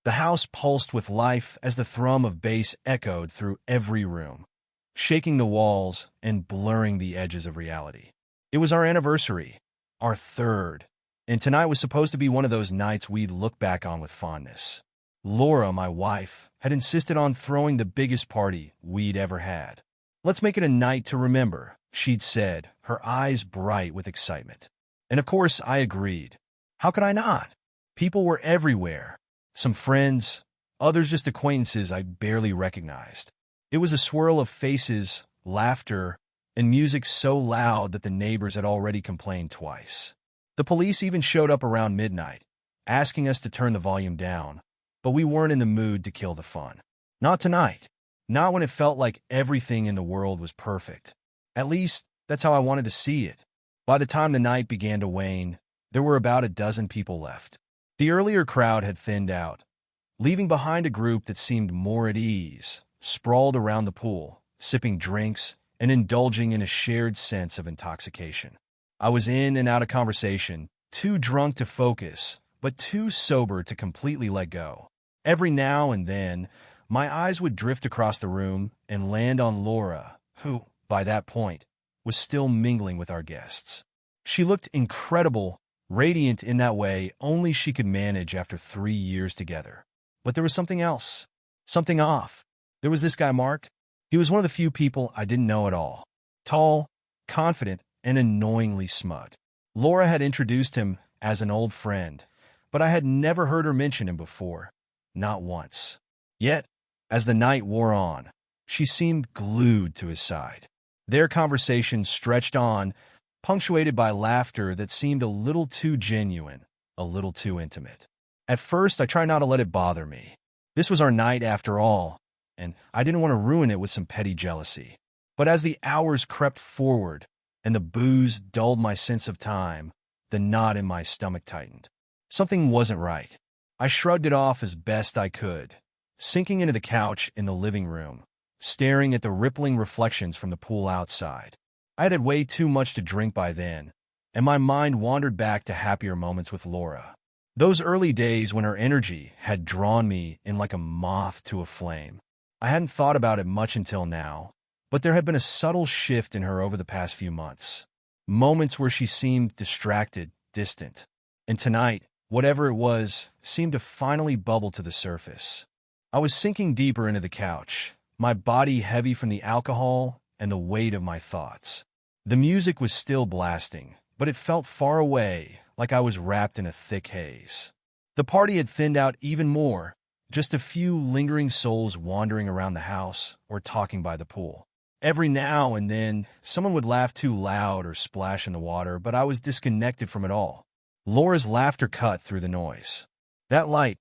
The house pulsed with life as the thrum of bass echoed through every room, shaking the walls and blurring the edges of reality. It was our anniversary, our third, and tonight was supposed to be one of those nights we'd look back on with fondness. Laura, my wife, had insisted on throwing the biggest party we'd ever had. "Let's make it a night to remember," she'd said, her eyes bright with excitement. And of course, I agreed. How could I not? People were everywhere. Some friends, others just acquaintances I barely recognized. It was a swirl of faces, laughter, and music so loud that the neighbors had already complained twice. The police even showed up around midnight, asking us to turn the volume down, but we weren't in the mood to kill the fun. Not tonight. Not when it felt like everything in the world was perfect. At least, that's how I wanted to see it. By the time the night began to wane, there were about a dozen people left. The earlier crowd had thinned out, leaving behind a group that seemed more at ease, sprawled around the pool, sipping drinks and indulging in a shared sense of intoxication. I was in and out of conversation, too drunk to focus, but too sober to completely let go. Every now and then, my eyes would drift across the room and land on Laura, who, by that point, was still mingling with our guests. She looked incredible, radiant in that way only she could manage after 3 years together. But there was something else, something off. There was this guy, Mark. He was one of the few people I didn't know at all. Tall, confident, and annoyingly smug. Laura had introduced him as an old friend, but I had never heard her mention him before, not once. Yet, as the night wore on, she seemed glued to his side. Their conversation stretched on, punctuated by laughter that seemed a little too genuine, a little too intimate. At first, I tried not to let it bother me. This was our night after all, and I didn't want to ruin it with some petty jealousy. But as the hours crept forward and the booze dulled my sense of time, the knot in my stomach tightened. Something wasn't right. I shrugged it off as best I could, sinking into the couch in the living room, staring at the rippling reflections from the pool outside. I had had way too much to drink by then, and my mind wandered back to happier moments with Laura. Those early days when her energy had drawn me in like a moth to a flame. I hadn't thought about it much until now, but there had been a subtle shift in her over the past few months. Moments where she seemed distracted, distant. And tonight, whatever it was, seemed to finally bubble to the surface. I was sinking deeper into the couch, my body heavy from the alcohol and the weight of my thoughts. The music was still blasting, but it felt far away, like I was wrapped in a thick haze. The party had thinned out even more, just a few lingering souls wandering around the house or talking by the pool. Every now and then, someone would laugh too loud or splash in the water, but I was disconnected from it all. Laura's laughter cut through the noise. That light,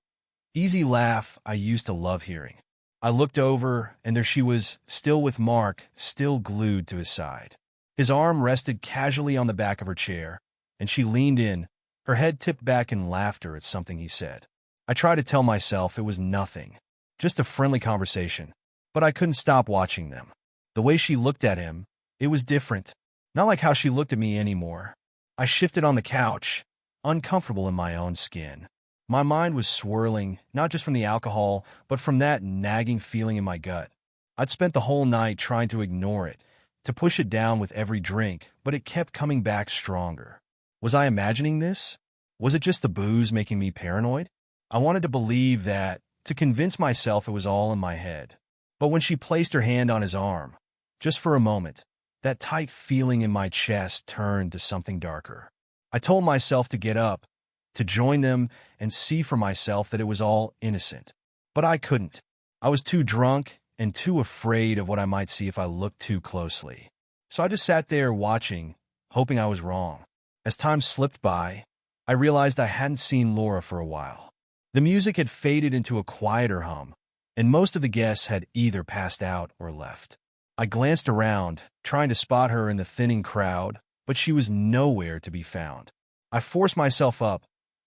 easy laugh I used to love hearing. I looked over, and there she was, still with Mark, still glued to his side. His arm rested casually on the back of her chair, and she leaned in, her head tipped back in laughter at something he said. I tried to tell myself it was nothing, just a friendly conversation, but I couldn't stop watching them. The way she looked at him, it was different, not like how she looked at me anymore. I shifted on the couch, uncomfortable in my own skin. My mind was swirling, not just from the alcohol, but from that nagging feeling in my gut. I'd spent the whole night trying to ignore it, to push it down with every drink, but it kept coming back stronger. Was I imagining this? Was it just the booze making me paranoid? I wanted to believe that, to convince myself it was all in my head. But when she placed her hand on his arm, just for a moment, that tight feeling in my chest turned to something darker. I told myself to get up, to join them and see for myself that it was all innocent. But I couldn't. I was too drunk and too afraid of what I might see if I looked too closely. So I just sat there watching, hoping I was wrong. As time slipped by, I realized I hadn't seen Laura for a while. The music had faded into a quieter hum, and most of the guests had either passed out or left. I glanced around, trying to spot her in the thinning crowd, but she was nowhere to be found. I forced myself up,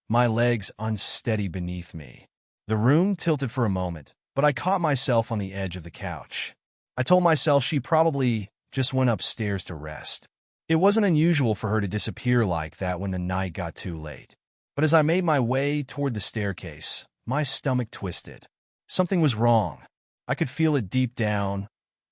my legs unsteady beneath me. The room tilted for a moment, but I caught myself on the edge of the couch. I told myself she probably just went upstairs to rest. It wasn't unusual for her to disappear like that when the night got too late. But as I made my way toward the staircase, my stomach twisted. Something was wrong. I could feel it deep down,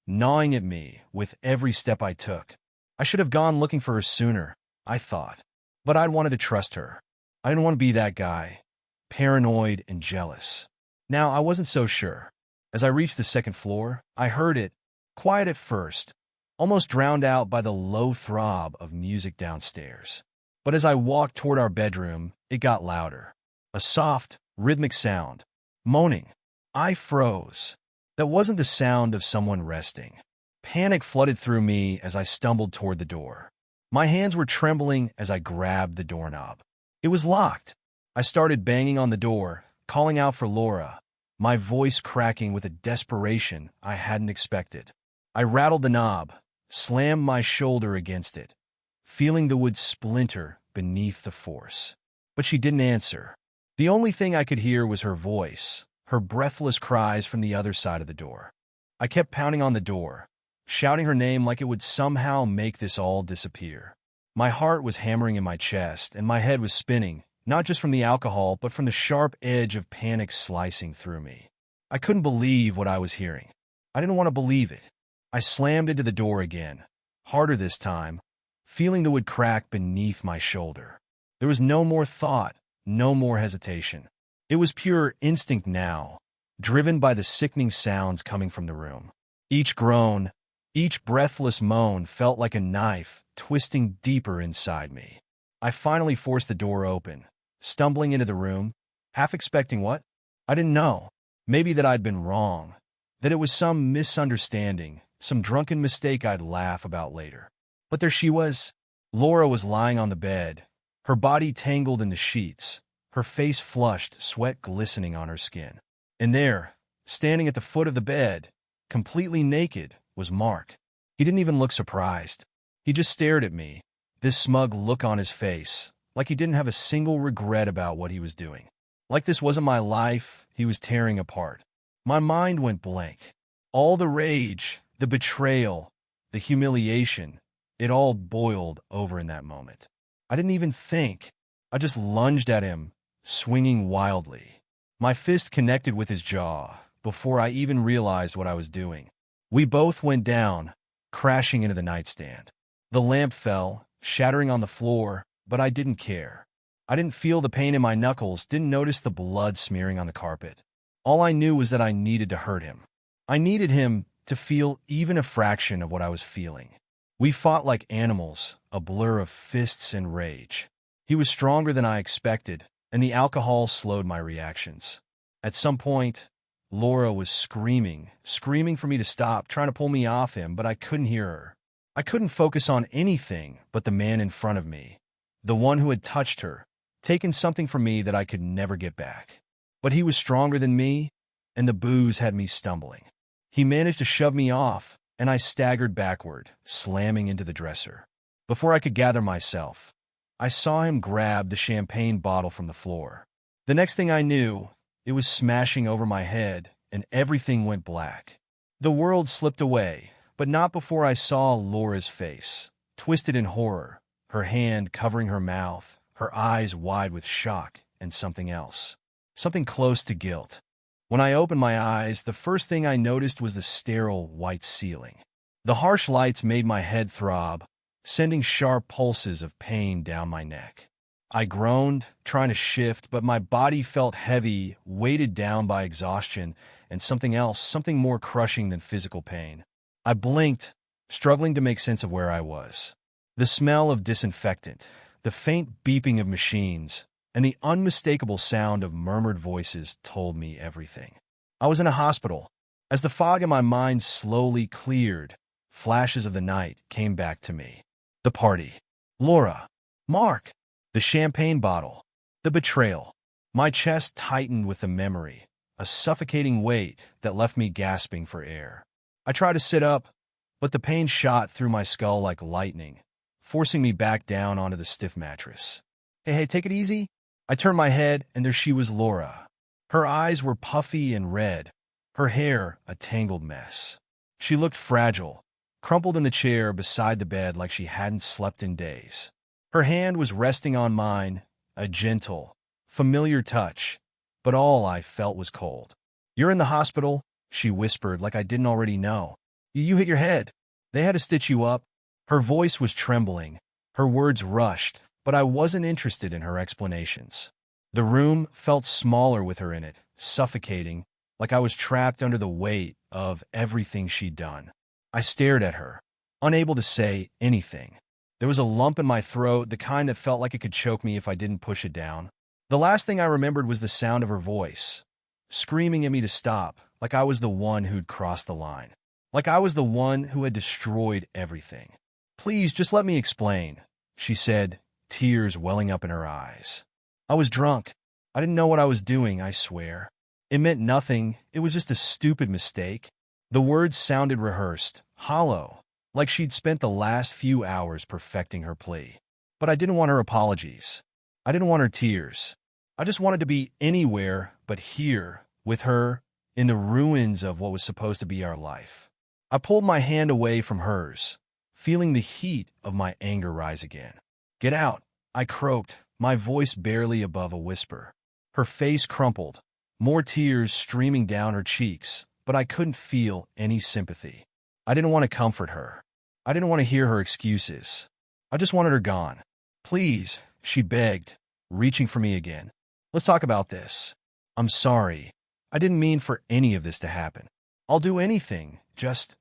gnawing at me with every step I took. I should have gone looking for her sooner, I thought. But I'd wanted to trust her. I didn't want to be that guy, paranoid and jealous. Now, I wasn't so sure. As I reached the second floor, I heard it, quiet at first, almost drowned out by the low throb of music downstairs. But as I walked toward our bedroom, it got louder. A soft, rhythmic sound. Moaning. I froze. That wasn't the sound of someone resting. Panic flooded through me as I stumbled toward the door. My hands were trembling as I grabbed the doorknob. It was locked. I started banging on the door, calling out for Laura, my voice cracking with a desperation I hadn't expected. I rattled the knob, slammed my shoulder against it, feeling the wood splinter beneath the force. But she didn't answer. The only thing I could hear was her voice, her breathless cries from the other side of the door. I kept pounding on the door, shouting her name like it would somehow make this all disappear. My heart was hammering in my chest, and my head was spinning, not just from the alcohol, but from the sharp edge of panic slicing through me. I couldn't believe what I was hearing. I didn't want to believe it. I slammed into the door again, harder this time, feeling the wood crack beneath my shoulder. There was no more thought, no more hesitation. It was pure instinct now, driven by the sickening sounds coming from the room. Each groan, each breathless moan felt like a knife twisting deeper inside me. I finally forced the door open, stumbling into the room, half expecting what? I didn't know. Maybe that I'd been wrong, that it was some misunderstanding, some drunken mistake I'd laugh about later. But there she was. Laura was lying on the bed, her body tangled in the sheets, her face flushed, sweat glistening on her skin. And there, standing at the foot of the bed, completely naked, was Mark. He didn't even look surprised. He just stared at me, this smug look on his face, like he didn't have a single regret about what he was doing. Like this wasn't my life he was tearing apart. My mind went blank. All the rage, the betrayal, the humiliation, it all boiled over in that moment. I didn't even think. I just lunged at him, swinging wildly. My fist connected with his jaw before I even realized what I was doing. We both went down, crashing into the nightstand. The lamp fell, shattering on the floor, but I didn't care. I didn't feel the pain in my knuckles, didn't notice the blood smearing on the carpet. All I knew was that I needed to hurt him. I needed him to feel even a fraction of what I was feeling. We fought like animals, a blur of fists and rage. He was stronger than I expected, and the alcohol slowed my reactions. At some point, Laura was screaming for me to stop, trying to pull me off him, but I couldn't hear her. I couldn't focus on anything but the man in front of me, the one who had touched her, taken something from me that I could never get back. But he was stronger than me, and the booze had me stumbling. He managed to shove me off, and I staggered backward, slamming into the dresser. Before I could gather myself, I saw him grab the champagne bottle from the floor. The next thing I knew, it was smashing over my head, and everything went black. The world slipped away, but not before I saw Laura's face, twisted in horror, her hand covering her mouth, her eyes wide with shock and something else. Something close to guilt. When I opened my eyes, the first thing I noticed was the sterile white ceiling. The harsh lights made my head throb, sending sharp pulses of pain down my neck. I groaned, trying to shift, but my body felt heavy, weighted down by exhaustion and something else, something more crushing than physical pain. I blinked, struggling to make sense of where I was. The smell of disinfectant, the faint beeping of machines, and the unmistakable sound of murmured voices told me everything. I was in a hospital. As the fog in my mind slowly cleared, flashes of the night came back to me. The party. Laura. Mark. The champagne bottle. The betrayal. My chest tightened with the memory, a suffocating weight that left me gasping for air. I tried to sit up, but the pain shot through my skull like lightning, forcing me back down onto the stiff mattress. Hey, take it easy. I turned my head, and there she was, Laura. Her eyes were puffy and red, her hair a tangled mess. She looked fragile, crumpled in the chair beside the bed like she hadn't slept in days. Her hand was resting on mine, a gentle, familiar touch, but all I felt was cold. "You're in the hospital," she whispered like I didn't already know. "You hit your head. They had to stitch you up." Her voice was trembling. Her words rushed, but I wasn't interested in her explanations. The room felt smaller with her in it, suffocating, like I was trapped under the weight of everything she'd done. I stared at her, unable to say anything. There was a lump in my throat, the kind that felt like it could choke me if I didn't push it down. The last thing I remembered was the sound of her voice, screaming at me to stop, like I was the one who'd crossed the line. Like I was the one who had destroyed everything. "Please, just let me explain," she said, tears welling up in her eyes. "I was drunk. I didn't know what I was doing, I swear. It meant nothing. It was just a stupid mistake." The words sounded rehearsed, hollow, like she'd spent the last few hours perfecting her plea. But I didn't want her apologies. I didn't want her tears. I just wanted to be anywhere but here, with her, in the ruins of what was supposed to be our life. I pulled my hand away from hers, feeling the heat of my anger rise again. "Get out," I croaked, my voice barely above a whisper. Her face crumpled, more tears streaming down her cheeks, but I couldn't feel any sympathy. I didn't want to comfort her. I didn't want to hear her excuses. I just wanted her gone. "Please," she begged, reaching for me again. "Let's talk about this. I'm sorry. I didn't mean for any of this to happen. I'll do anything, just—"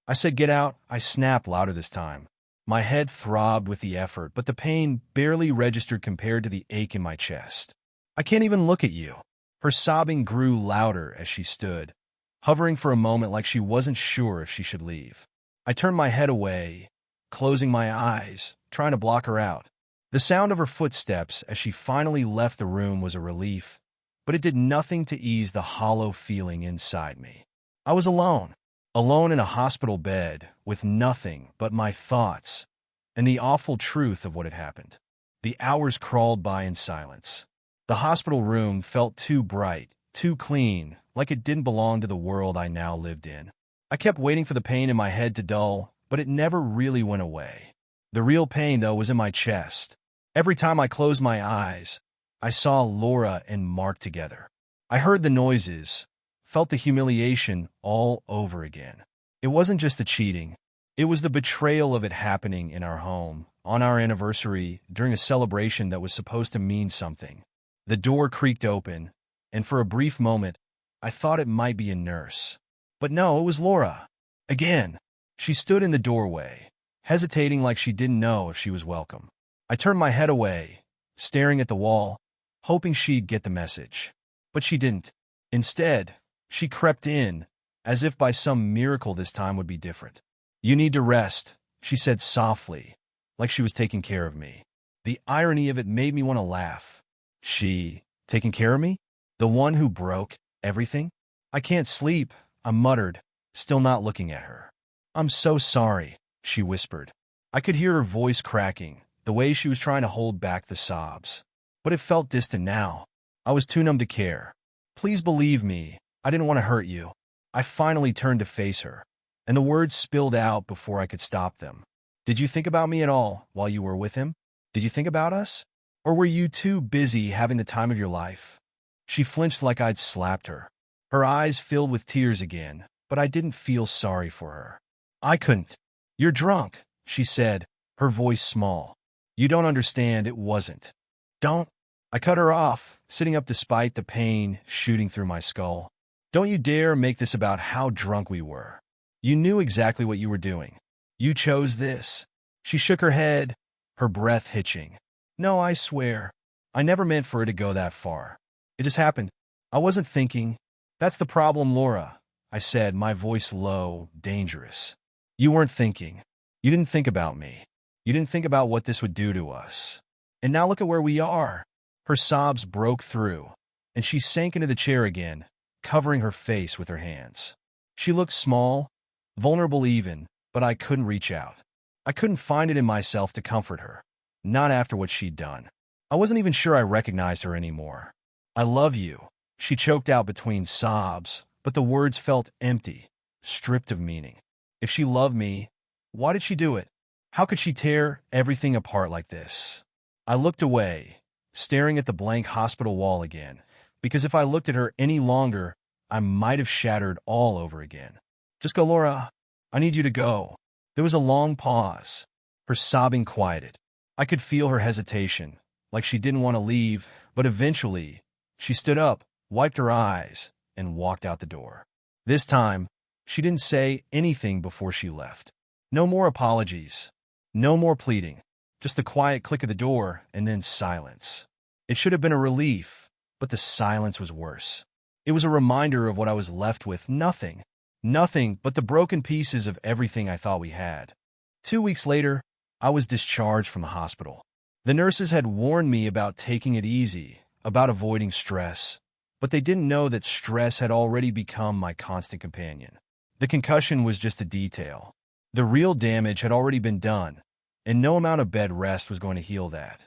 I said get out. I snapped louder this time. My head throbbed with the effort, but the pain barely registered compared to the ache in my chest. "I can't even look at you." Her sobbing grew louder as she stood, hovering for a moment like she wasn't sure if she should leave. I turned my head away, closing my eyes, trying to block her out. The sound of her footsteps as she finally left the room was a relief, but it did nothing to ease the hollow feeling inside me. I was alone. Alone in a hospital bed, with nothing but my thoughts and the awful truth of what had happened. The hours crawled by in silence. The hospital room felt too bright, too clean, like it didn't belong to the world I now lived in. I kept waiting for the pain in my head to dull, but it never really went away. The real pain, though, was in my chest. Every time I closed my eyes, I saw Laura and Mark together. I heard the noises, felt the humiliation all over again. It wasn't just the cheating. It was the betrayal of it happening in our home, on our anniversary, during a celebration that was supposed to mean something. The door creaked open, and for a brief moment, I thought it might be a nurse. But no, it was Laura. Again. She stood in the doorway, hesitating like she didn't know if she was welcome. I turned my head away, staring at the wall, hoping she'd get the message. But she didn't. Instead, she crept in, as if by some miracle this time would be different. "You need to rest," she said softly, like she was taking care of me. The irony of it made me want to laugh. She, taking care of me? The one who broke everything? "I can't sleep," I muttered, still not looking at her. "I'm so sorry," she whispered. I could hear her voice cracking, the way she was trying to hold back the sobs. But it felt distant now. I was too numb to care. "Please believe me, I didn't want to hurt you." I finally turned to face her, and the words spilled out before I could stop them. "Did you think about me at all while you were with him? Did you think about us? Or were you too busy having the time of your life?" She flinched like I'd slapped her. Her eyes filled with tears again, but I didn't feel sorry for her. I couldn't. "You're drunk," she said, her voice small. "You don't understand, it wasn't." "Don't—" I cut her off, sitting up despite the pain shooting through my skull. "Don't you dare make this about how drunk we were. You knew exactly what you were doing. You chose this." She shook her head, her breath hitching. "No, I swear. I never meant for it to go that far. It just happened. I wasn't thinking." "That's the problem, Laura," I said, my voice low, dangerous. "You weren't thinking. You didn't think about me. You didn't think about what this would do to us. And now look at where we are." Her sobs broke through, and she sank into the chair again, covering her face with her hands. She looked small, vulnerable even, but I couldn't reach out. I couldn't find it in myself to comfort her, not after what she'd done. I wasn't even sure I recognized her anymore. "I love you," she choked out between sobs, but the words felt empty, stripped of meaning. If she loved me, why did she do it? How could she tear everything apart like this? I looked away, staring at the blank hospital wall again, because if I looked at her any longer, I might have shattered all over again. "Just go, Laura. I need you to go." There was a long pause. Her sobbing quieted. I could feel her hesitation, like she didn't want to leave, but eventually, she stood up, wiped her eyes, and walked out the door. This time, she didn't say anything before she left. No more apologies. No more pleading. Just the quiet click of the door, and then silence. It should have been a relief, but the silence was worse. It was a reminder of what I was left with. Nothing. Nothing but the broken pieces of everything I thought we had. 2 weeks later, I was discharged from the hospital. The nurses had warned me about taking it easy, about avoiding stress, but they didn't know that stress had already become my constant companion. The concussion was just a detail. The real damage had already been done, and no amount of bed rest was going to heal that.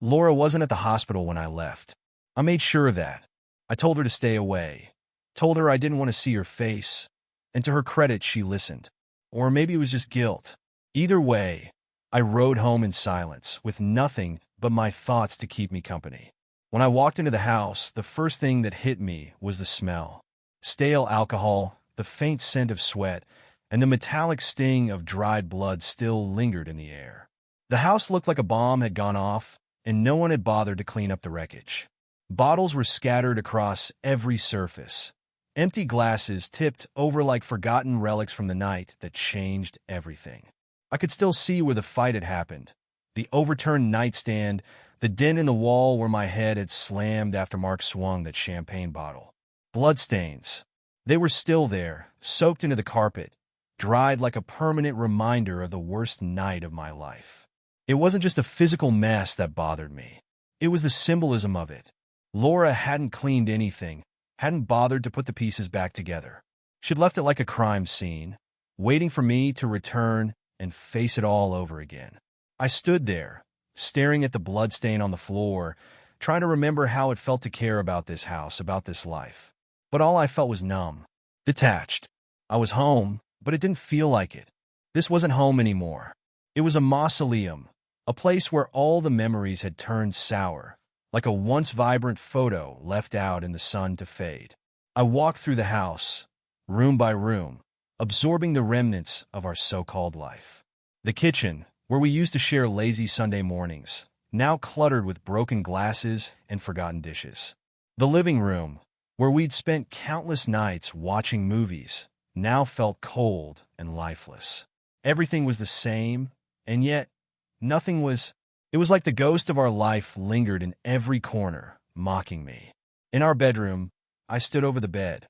Laura wasn't at the hospital when I left. I made sure of that. I told her to stay away, told her I didn't want to see her face, and to her credit, she listened. Or maybe it was just guilt. Either way, I rode home in silence, with nothing but my thoughts to keep me company. When I walked into the house, the first thing that hit me was the smell. Stale alcohol, the faint scent of sweat, and the metallic sting of dried blood still lingered in the air. The house looked like a bomb had gone off, and no one had bothered to clean up the wreckage. Bottles were scattered across every surface. Empty glasses tipped over like forgotten relics from the night that changed everything. I could still see where the fight had happened. The overturned nightstand, the dent in the wall where my head had slammed after Mark swung that champagne bottle. Bloodstains. They were still there, soaked into the carpet, dried like a permanent reminder of the worst night of my life. It wasn't just a physical mess that bothered me. It was the symbolism of it. Laura hadn't cleaned anything, hadn't bothered to put the pieces back together. She'd left it like a crime scene, waiting for me to return and face it all over again. I stood there, staring at the bloodstain on the floor, trying to remember how it felt to care about this house, about this life. But all I felt was numb, detached. I was home, but it didn't feel like it. This wasn't home anymore. It was a mausoleum, a place where all the memories had turned sour, like a once vibrant photo left out in the sun to fade. I walked through the house, room by room, absorbing the remnants of our so-called life. The kitchen, where we used to share lazy Sunday mornings, now cluttered with broken glasses and forgotten dishes. The living room, where we'd spent countless nights watching movies, now felt cold and lifeless. Everything was the same, and yet nothing was. It was like the ghost of our life lingered in every corner, mocking me. In our bedroom, I stood over the bed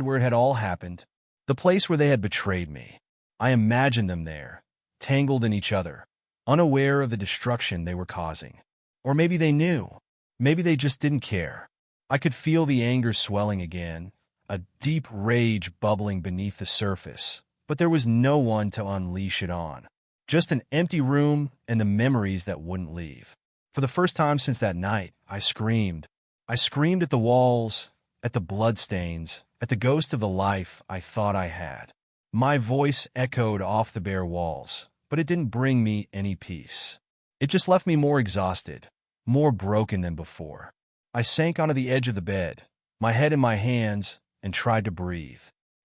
where it had all happened, the place where they had betrayed me. I imagined them there, tangled in each other, unaware of the destruction they were causing. Or maybe they knew. Maybe they just didn't care. I could feel the anger swelling again, a deep rage bubbling beneath the surface, but there was no one to unleash it on. Just an empty room and the memories that wouldn't leave. For the first time since that night, I screamed. I screamed at the walls, at the bloodstains, at the ghost of the life I thought I had. My voice echoed off the bare walls, but it didn't bring me any peace. It just left me more exhausted, more broken than before. I sank onto the edge of the bed, my head in my hands, and tried to breathe.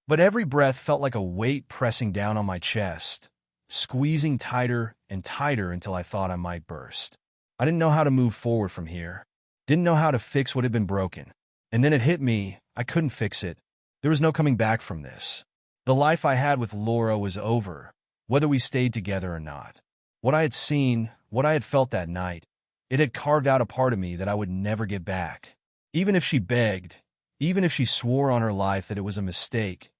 But every breath felt like a weight pressing down on my chest, squeezing tighter and tighter until I thought I might burst. I didn't know how to move forward from here, didn't know how to fix what had been broken. And then it hit me, I couldn't fix it. There was no coming back from this. The life I had with Laura was over, whether we stayed together or not. What I had seen, what I had felt that night, it had carved out a part of me that I would never get back. Even if she begged, even if she swore on her life that it was a mistake,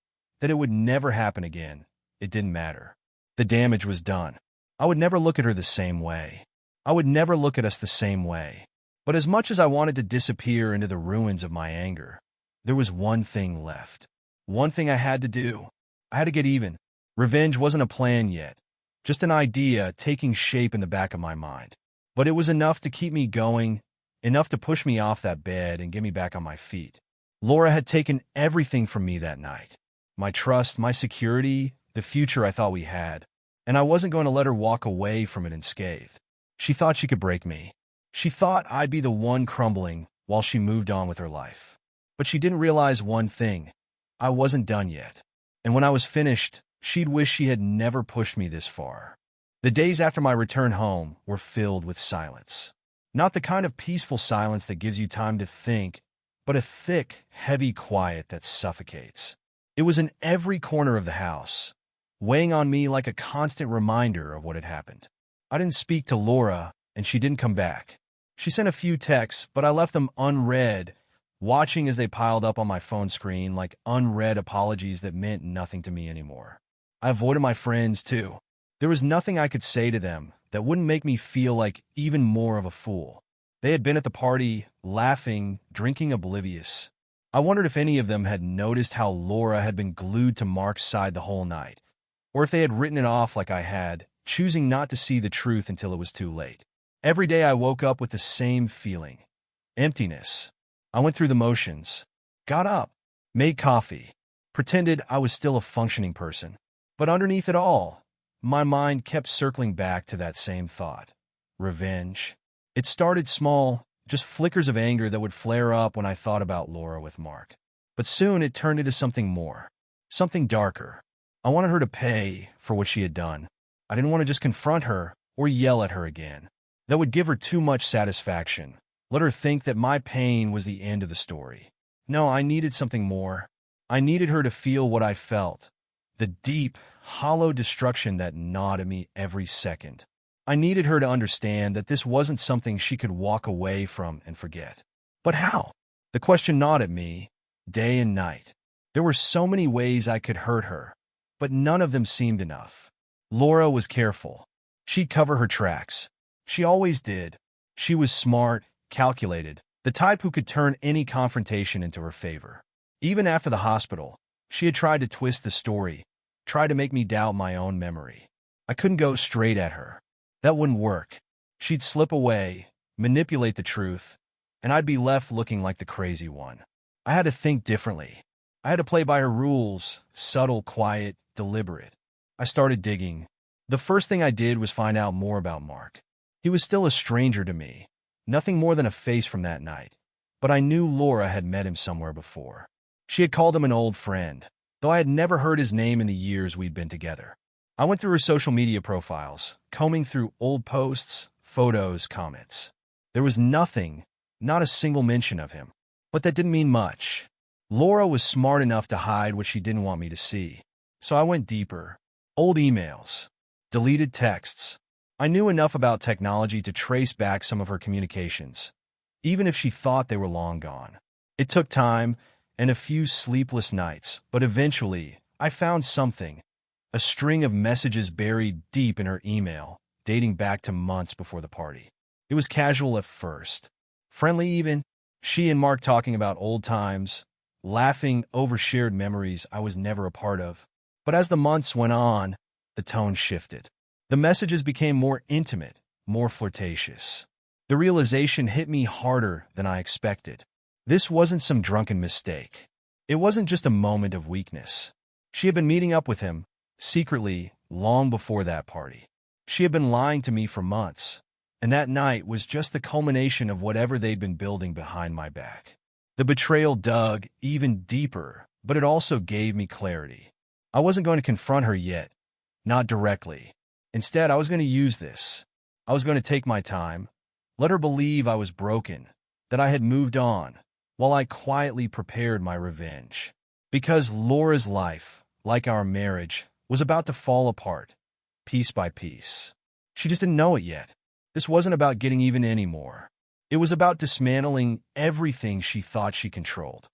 that it would never happen again, it didn't matter. The damage was done. I would never look at her the same way. I would never look at us the same way. But as much as I wanted to disappear into the ruins of my anger, there was one thing left. One thing I had to do. I had to get even. Revenge wasn't a plan yet, just an idea taking shape in the back of my mind. But it was enough to keep me going, enough to push me off that bed and get me back on my feet. Laura had taken everything from me that night. My trust, my security, the future I thought we had. And I wasn't going to let her walk away from it unscathed. She thought she could break me. She thought I'd be the one crumbling, while she moved on with her life. But she didn't realize one thing. I wasn't done yet. And when I was finished, she'd wish she had never pushed me this far. The days after my return home were filled with silence. Not the kind of peaceful silence that gives you time to think, but a thick, heavy quiet that suffocates. It was in every corner of the house, weighing on me like a constant reminder of what had happened. I didn't speak to Laura, and she didn't come back. She sent a few texts, but I left them unread, watching as they piled up on my phone screen like unread apologies that meant nothing to me anymore. I avoided my friends, too. There was nothing I could say to them that wouldn't make me feel like even more of a fool. They had been at the party, laughing, drinking oblivious. I wondered if any of them had noticed how Laura had been glued to Mark's side the whole night, or if they had written it off like I had, choosing not to see the truth until it was too late. Every day I woke up with the same feeling. Emptiness. I went through the motions. Got up. Made coffee. Pretended I was still a functioning person. But underneath it all, my mind kept circling back to that same thought. Revenge. It started small, just flickers of anger that would flare up when I thought about Laura with Mark. But soon it turned into something more. Something darker. I wanted her to pay for what she had done. I didn't want to just confront her or yell at her again. That would give her too much satisfaction. Let her think that my pain was the end of the story. No, I needed something more. I needed her to feel what I felt. The deep, hollow destruction that gnawed at me every second. I needed her to understand that this wasn't something she could walk away from and forget. But how? The question gnawed at me, day and night. There were so many ways I could hurt her, but none of them seemed enough. Laura was careful. She'd cover her tracks. She always did. She was smart, calculated, the type who could turn any confrontation into her favor. Even after the hospital, she had tried to twist the story, tried to make me doubt my own memory. I couldn't go straight at her. That wouldn't work. She'd slip away, manipulate the truth, and I'd be left looking like the crazy one. I had to think differently. I had to play by her rules, subtle, quiet, deliberate. I started digging. The first thing I did was find out more about Mark. He was still a stranger to me, nothing more than a face from that night. But I knew Laura had met him somewhere before. She had called him an old friend, though I had never heard his name in the years we'd been together. I went through her social media profiles, combing through old posts, photos, comments. There was nothing, not a single mention of him. But that didn't mean much. Laura was smart enough to hide what she didn't want me to see. So I went deeper. Old emails, deleted texts. I knew enough about technology to trace back some of her communications, even if she thought they were long gone. It took time and a few sleepless nights, but eventually I found something, a string of messages buried deep in her email, dating back to months before the party. It was casual at first, friendly even, she and Mark talking about old times, laughing over shared memories I was never a part of. But as the months went on, the tone shifted. The messages became more intimate, more flirtatious. The realization hit me harder than I expected. This wasn't some drunken mistake. It wasn't just a moment of weakness. She had been meeting up with him, secretly, long before that party. She had been lying to me for months, and that night was just the culmination of whatever they'd been building behind my back. The betrayal dug even deeper, but it also gave me clarity. I wasn't going to confront her yet, not directly. Instead, I was going to use this. I was going to take my time, let her believe I was broken, that I had moved on, while I quietly prepared my revenge. Because Laura's life, like our marriage, was about to fall apart, piece by piece. She just didn't know it yet. This wasn't about getting even anymore. It was about dismantling everything she thought she controlled.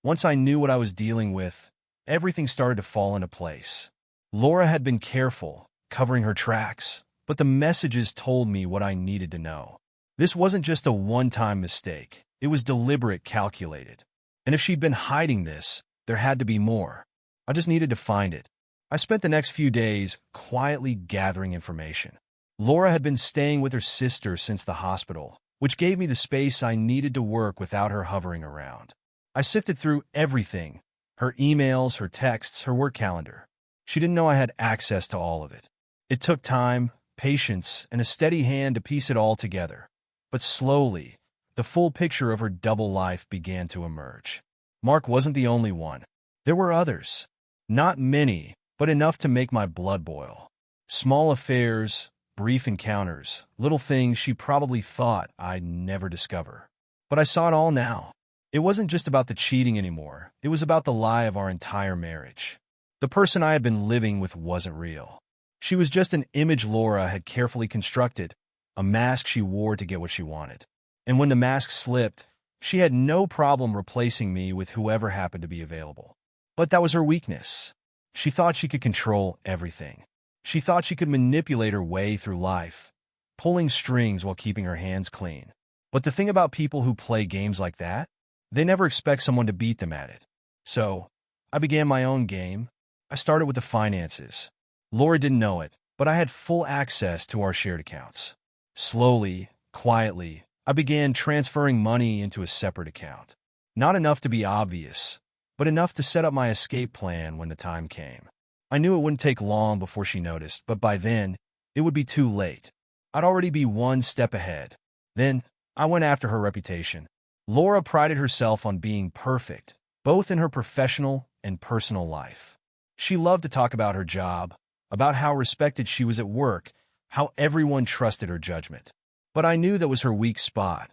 Once I knew what I was dealing with, everything started to fall into place. Laura had been careful, covering her tracks, but the messages told me what I needed to know. This wasn't just a one-time mistake. It was deliberate, calculated. And if she'd been hiding this, there had to be more. I just needed to find it. I spent the next few days quietly gathering information. Laura had been staying with her sister since the hospital, which gave me the space I needed to work without her hovering around. I sifted through everything, her emails, her texts, her work calendar. She didn't know I had access to all of it. It took time, patience, and a steady hand to piece it all together. But slowly, the full picture of her double life began to emerge. Mark wasn't the only one. There were others. Not many, but enough to make my blood boil. Small affairs, brief encounters, little things she probably thought I'd never discover. But I saw it all now. It wasn't just about the cheating anymore. It was about the lie of our entire marriage. The person I had been living with wasn't real. She was just an image Laura had carefully constructed, a mask she wore to get what she wanted. And when the mask slipped, she had no problem replacing me with whoever happened to be available. But that was her weakness. She thought she could control everything. She thought she could manipulate her way through life, pulling strings while keeping her hands clean. But the thing about people who play games like that, they never expect someone to beat them at it. So, I began my own game. I started with the finances. Laura didn't know it, but I had full access to our shared accounts. Slowly, quietly, I began transferring money into a separate account. Not enough to be obvious, but enough to set up my escape plan when the time came. I knew it wouldn't take long before she noticed, but by then, it would be too late. I'd already be one step ahead. Then, I went after her reputation. Laura prided herself on being perfect, both in her professional and personal life. She loved to talk about her job, about how respected she was at work, how everyone trusted her judgment. But I knew that was her weak spot,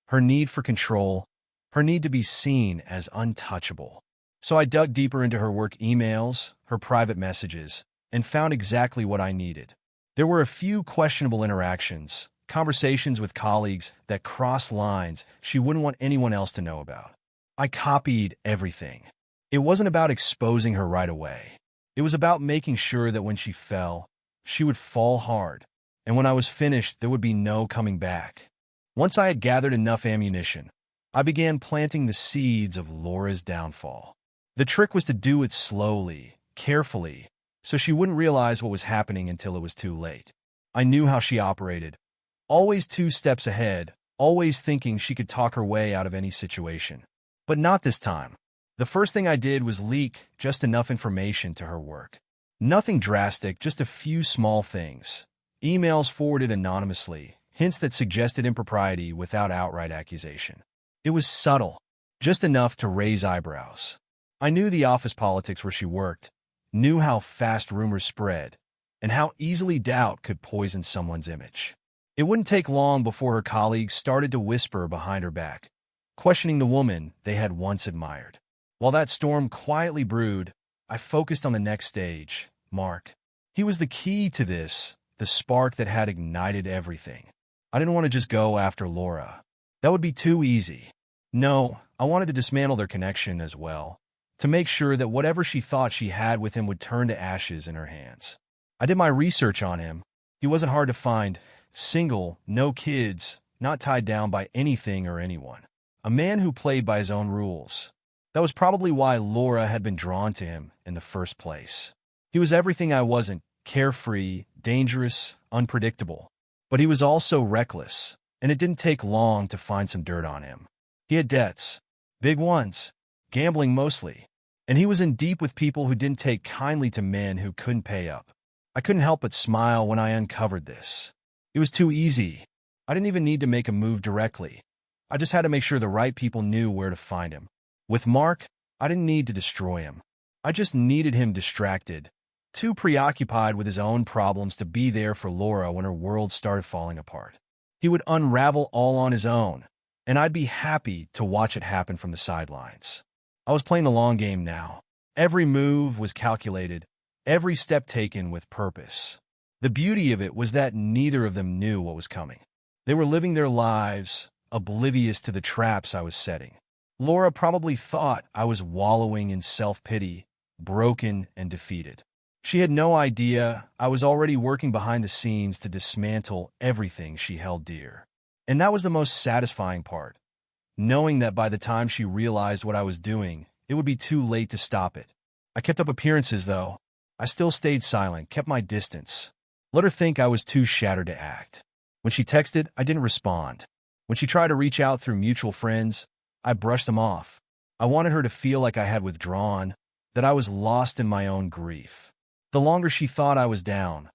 her need for control, her need to be seen as untouchable. So I dug deeper into her work emails, her private messages, and found exactly what I needed. There were a few questionable interactions, conversations with colleagues that crossed lines she wouldn't want anyone else to know about. I copied everything. It wasn't about exposing her right away. It was about making sure that when she fell, she would fall hard, and when I was finished, there would be no coming back. Once I had gathered enough ammunition, I began planting the seeds of Laura's downfall. The trick was to do it slowly, carefully, so she wouldn't realize what was happening until it was too late. I knew how she operated. Always 2 steps ahead, always thinking she could talk her way out of any situation. But not this time. The first thing I did was leak just enough information to her work. Nothing drastic, just a few small things. Emails forwarded anonymously, hints that suggested impropriety without outright accusation. It was subtle, just enough to raise eyebrows. I knew the office politics where she worked, knew how fast rumors spread, and how easily doubt could poison someone's image. It wouldn't take long before her colleagues started to whisper behind her back, questioning the woman they had once admired. While that storm quietly brewed, I focused on the next stage, Mark. He was the key to this, the spark that had ignited everything. I didn't want to just go after Laura. That would be too easy. No, I wanted to dismantle their connection as well, to make sure that whatever she thought she had with him would turn to ashes in her hands. I did my research on him. He wasn't hard to find. Single, no kids, not tied down by anything or anyone. A man who played by his own rules. That was probably why Laura had been drawn to him in the first place. He was everything I wasn't, carefree, dangerous, unpredictable. But he was also reckless, and it didn't take long to find some dirt on him. He had debts, big ones, gambling mostly, and he was in deep with people who didn't take kindly to men who couldn't pay up. I couldn't help but smile when I uncovered this. It was too easy. I didn't even need to make a move directly. I just had to make sure the right people knew where to find him. With Mark, I didn't need to destroy him. I just needed him distracted, too preoccupied with his own problems to be there for Laura when her world started falling apart. He would unravel all on his own, and I'd be happy to watch it happen from the sidelines. I was playing the long game now. Every move was calculated, every step taken with purpose. The beauty of it was that neither of them knew what was coming. They were living their lives, oblivious to the traps I was setting. Laura probably thought I was wallowing in self-pity, broken and defeated. She had no idea I was already working behind the scenes to dismantle everything she held dear. And that was the most satisfying part, knowing that by the time she realized what I was doing, it would be too late to stop it. I kept up appearances, though. I still stayed silent, kept my distance. Let her think I was too shattered to act. When she texted, I didn't respond. When she tried to reach out through mutual friends, I brushed them off. I wanted her to feel like I had withdrawn, that I was lost in my own grief. The longer she thought I was down,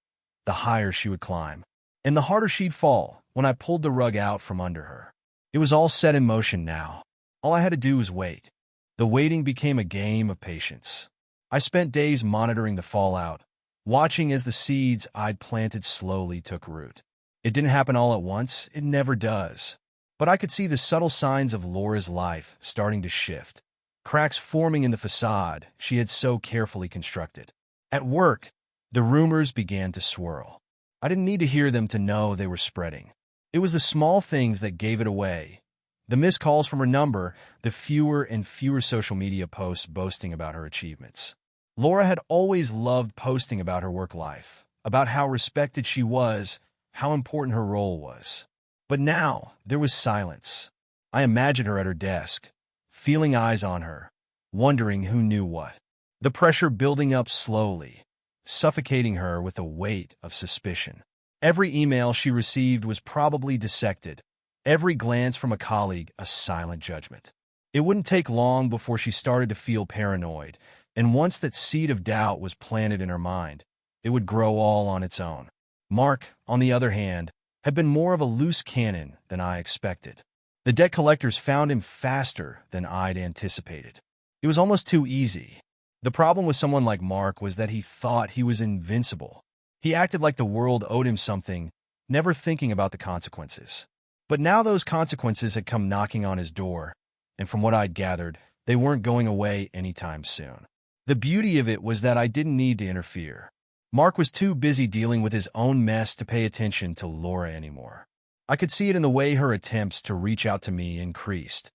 the higher she would climb, and the harder she'd fall when I pulled the rug out from under her. It was all set in motion now. All I had to do was wait. The waiting became a game of patience. I spent days monitoring the fallout, watching as the seeds I'd planted slowly took root. It didn't happen all at once, it never does. But I could see the subtle signs of Laura's life starting to shift, cracks forming in the facade she had so carefully constructed. At work, the rumors began to swirl. I didn't need to hear them to know they were spreading. It was the small things that gave it away. The missed calls from her number, the fewer and fewer social media posts boasting about her achievements. Laura had always loved posting about her work life, about how respected she was, how important her role was. But now, there was silence. I imagined her at her desk, feeling eyes on her, wondering who knew what. The pressure building up slowly, suffocating her with a weight of suspicion. Every email she received was probably dissected, every glance from a colleague a silent judgment. It wouldn't take long before she started to feel paranoid, and once that seed of doubt was planted in her mind, it would grow all on its own. Mark, on the other hand, had been more of a loose cannon than I expected. The debt collectors found him faster than I'd anticipated. It was almost too easy. The problem with someone like Mark was that he thought he was invincible. He acted like the world owed him something, never thinking about the consequences. But now those consequences had come knocking on his door, and from what I'd gathered, they weren't going away anytime soon. The beauty of it was that I didn't need to interfere. Mark was too busy dealing with his own mess to pay attention to Laura anymore. I could see it in the way her attempts to reach out to me increased,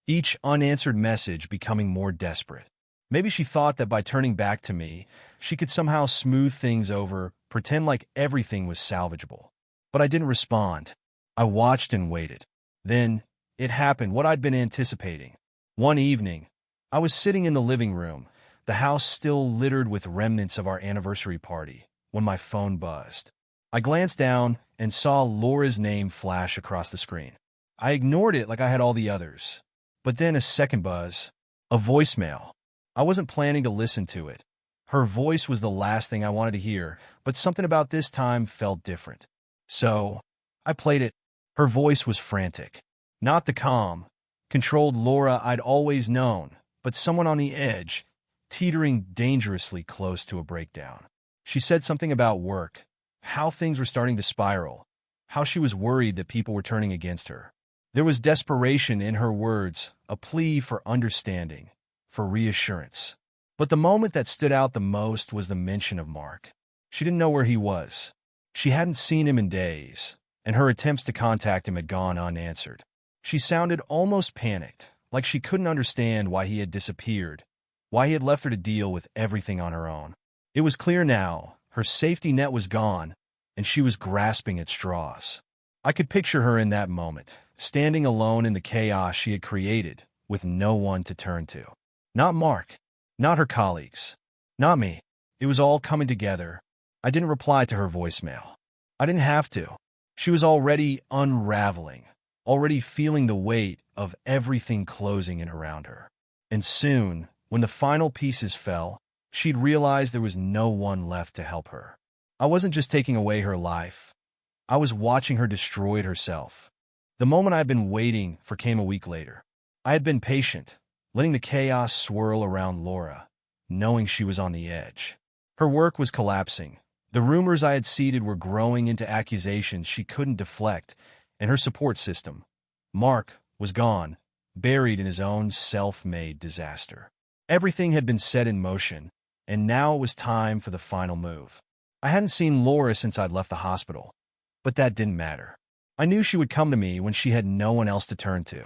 each unanswered message becoming more desperate. Maybe she thought that by turning back to me, she could somehow smooth things over, pretend like everything was salvageable. But I didn't respond. I watched and waited. Then, it happened, what I'd been anticipating. One evening, I was sitting in the living room, the house still littered with remnants of our anniversary party, when my phone buzzed. I glanced down and saw Laura's name flash across the screen. I ignored it like I had all the others. But then a second buzz, a voicemail. I wasn't planning to listen to it. Her voice was the last thing I wanted to hear, but something about this time felt different. So, I played it. Her voice was frantic. Not the calm, controlled Laura I'd always known, but someone on the edge, teetering dangerously close to a breakdown. She said something about work, how things were starting to spiral, how she was worried that people were turning against her. There was desperation in her words, a plea for understanding, for reassurance. But the moment that stood out the most was the mention of Mark. She didn't know where he was. She hadn't seen him in days, and her attempts to contact him had gone unanswered. She sounded almost panicked, like she couldn't understand why he had disappeared, why he had left her to deal with everything on her own. It was clear now, her safety net was gone, and she was grasping at straws. I could picture her in that moment, standing alone in the chaos she had created, with no one to turn to. Not Mark, not her colleagues, not me. It was all coming together. I didn't reply to her voicemail. I didn't have to. She was already unraveling, already feeling the weight of everything closing in around her. And soon, when the final pieces fell, she'd realized there was no one left to help her. I wasn't just taking away her life. I was watching her destroy herself. The moment I'd been waiting for came a week later. I had been patient, letting the chaos swirl around Laura, knowing she was on the edge. Her work was collapsing. The rumors I had seeded were growing into accusations she couldn't deflect, and her support system, Mark, was gone, buried in his own self-made disaster. Everything had been set in motion, and now it was time for the final move. I hadn't seen Laura since I'd left the hospital, but that didn't matter. I knew she would come to me when she had no one else to turn to,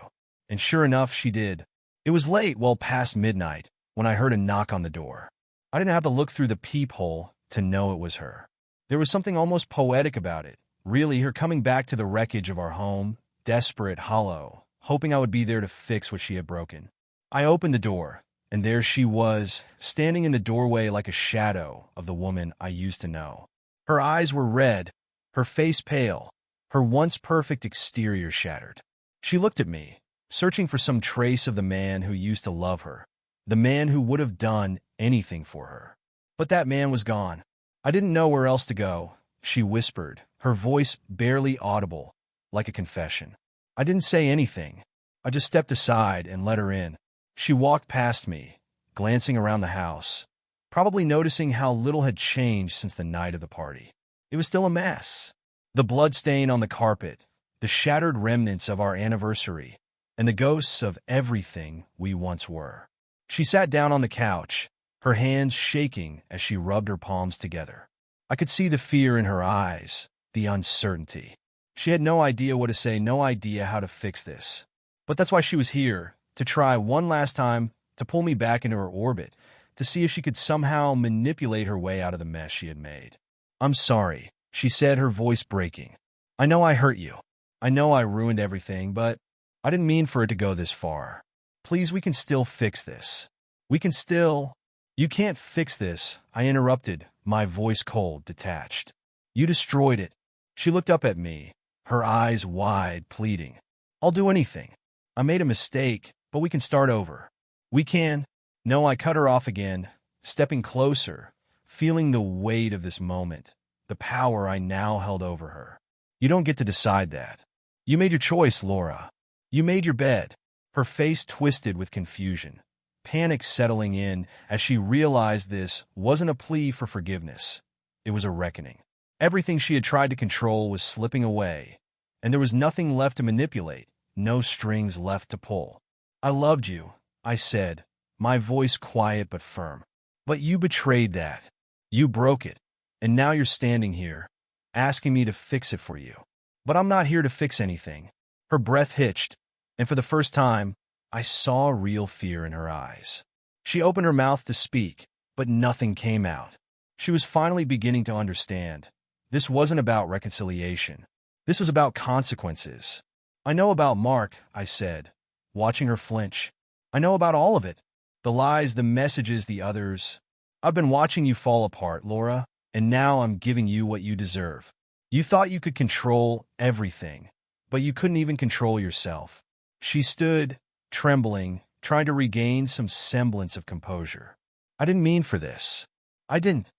and sure enough, she did. It was late, well past midnight, when I heard a knock on the door. I didn't have to look through the peephole to know it was her. There was something almost poetic about it, really, her coming back to the wreckage of our home, desperate, hollow, hoping I would be there to fix what she had broken. I opened the door, and there she was, standing in the doorway like a shadow of the woman I used to know. Her eyes were red, her face pale, her once perfect exterior shattered. She looked at me, searching for some trace of the man who used to love her, the man who would have done anything for her. But that man was gone. I didn't know where else to go, she whispered, her voice barely audible, like a confession. I didn't say anything. I just stepped aside and let her in. She walked past me, glancing around the house, probably noticing how little had changed since the night of the party. It was still a mess. The blood stain on the carpet, the shattered remnants of our anniversary, and the ghosts of everything we once were. She sat down on the couch, her hands shaking as she rubbed her palms together. I could see the fear in her eyes, the uncertainty. She had no idea what to say, no idea how to fix this. But that's why she was here, to try one last time to pull me back into her orbit, to see if she could somehow manipulate her way out of the mess she had made. "I'm sorry," she said, her voice breaking. "I know I hurt you. I know I ruined everything, but I didn't mean for it to go this far. Please, we can still fix this. We can still—" "You can't fix this," I interrupted, my voice cold, detached. "You destroyed it." She looked up at me, her eyes wide, pleading. "I'll do anything. I made a mistake, but we can start over. We can—" No, I cut her off again, stepping closer, feeling the weight of this moment, the power I now held over her. "You don't get to decide that. You made your choice, Laura. You made your bed." Her face twisted with confusion, panic settling in as she realized this wasn't a plea for forgiveness. It was a reckoning. Everything she had tried to control was slipping away, and there was nothing left to manipulate, no strings left to pull. "I loved you," I said, my voice quiet but firm. "But you betrayed that. You broke it, and now you're standing here, asking me to fix it for you. But I'm not here to fix anything." Her breath hitched, and for the first time, I saw real fear in her eyes. She opened her mouth to speak, but nothing came out. She was finally beginning to understand. This wasn't about reconciliation. This was about consequences. "I know about Mark," I said, watching her flinch. "I know about all of it. The lies, the messages, the others. I've been watching you fall apart, Laura, and now I'm giving you what you deserve. You thought you could control everything, but you couldn't even control yourself." She stood, trembling, trying to regain some semblance of composure. "I didn't mean for this. I didn't."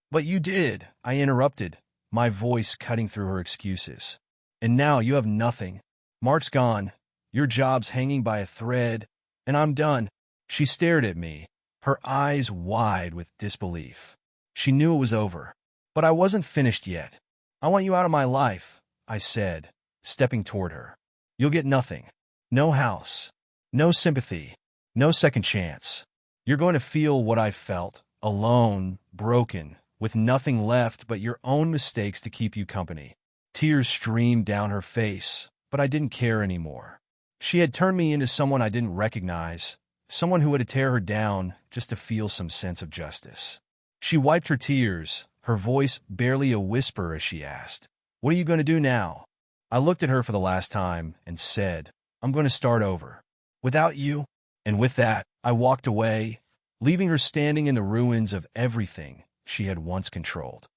"But you did," I interrupted, my voice cutting through her excuses. "And now you have nothing. Mark's gone, your job's hanging by a thread, and I'm done." She stared at me, her eyes wide with disbelief. She knew it was over. But I wasn't finished yet. "I want you out of my life," I said, stepping toward her. "You'll get nothing. No house. No sympathy. No second chance. You're going to feel what I felt, alone, broken, with nothing left but your own mistakes to keep you company." Tears streamed down her face, but I didn't care anymore. She had turned me into someone I didn't recognize, someone who would tear her down just to feel some sense of justice. She wiped her tears, her voice barely a whisper as she asked, "What are you going to do now?" I looked at her for the last time and said, "I'm going to start over. Without you." And with that, I walked away, leaving her standing in the ruins of everything she had once controlled.